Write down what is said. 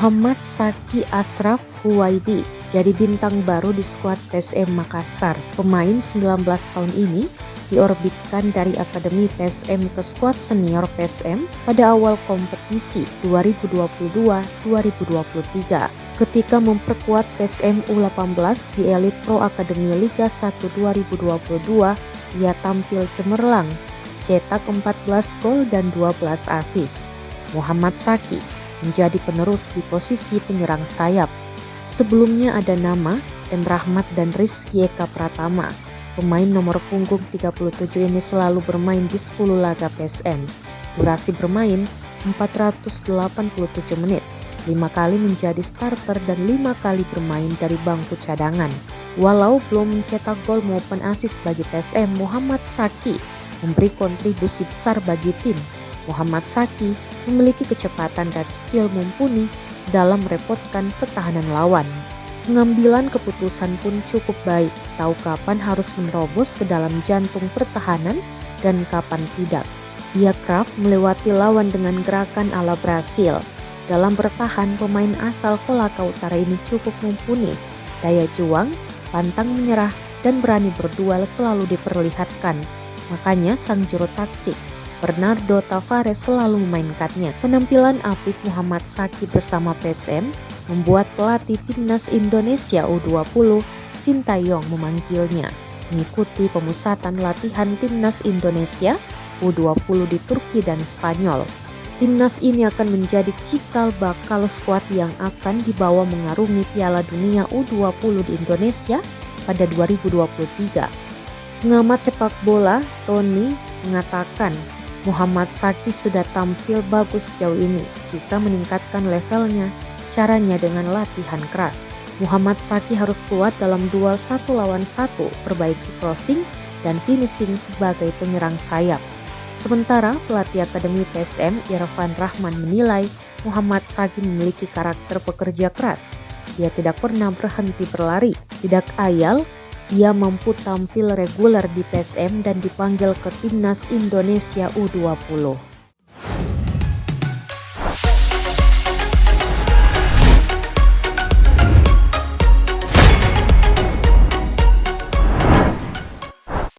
Muhammad Saki Ashraf Huwaidi jadi bintang baru di skuad PSM Makassar. Pemain 19 tahun ini diorbitkan dari Akademi PSM ke skuad senior PSM pada awal kompetisi 2022-2023 ketika memperkuat PSM U18 di Elite Pro Akademi Liga 1 2022. Ia tampil cemerlang, cetak 14 gol dan 12 assist. Muhammad Saki menjadi penerus di posisi penyerang sayap. Sebelumnya ada nama M. Rahmat dan Rizky Eka Pratama. Pemain nomor punggung 37 ini selalu bermain di 10 laga PSM. Durasi bermain 487 menit, 5 kali menjadi starter dan 5 kali bermain dari bangku cadangan. Walau belum mencetak gol maupun assist bagi PSM, Muhammad Saki memberi kontribusi besar bagi tim. Muhammad Saki memiliki kecepatan dan skill mumpuni dalam merepotkan pertahanan lawan. Pengambilan keputusan pun cukup baik, tahu kapan harus menerobos ke dalam jantung pertahanan dan kapan tidak. Ia kerap melewati lawan dengan gerakan ala Brasil. Dalam bertahan, pemain asal Kolaka Utara ini cukup mumpuni. Daya juang, pantang menyerah, dan berani berduel selalu diperlihatkan. Makanya sang juru taktik Bernardo Tavares selalu memainkannya. Penampilan apik Muhammad Saki bersama PSM membuat pelatih timnas Indonesia U20 Sintayong memanggilnya mengikuti pemusatan latihan timnas Indonesia U20 di Turki dan Spanyol. Timnas ini akan menjadi cikal bakal skuad yang akan dibawa mengarungi Piala Dunia U20 di Indonesia pada 2023. Pengamat sepak bola Tony mengatakan Muhammad Saki sudah tampil bagus sejauh ini, sisa meningkatkan levelnya, caranya dengan latihan keras. Muhammad Saki harus kuat dalam duel 1 lawan 1, perbaiki crossing dan finishing sebagai penyerang sayap. Sementara pelatih Akademi PSM Irfan Rahman menilai Muhammad Saki memiliki karakter pekerja keras. Dia tidak pernah berhenti berlari, tidak ayal. Ia mampu tampil reguler di PSM dan dipanggil ke timnas Indonesia U20.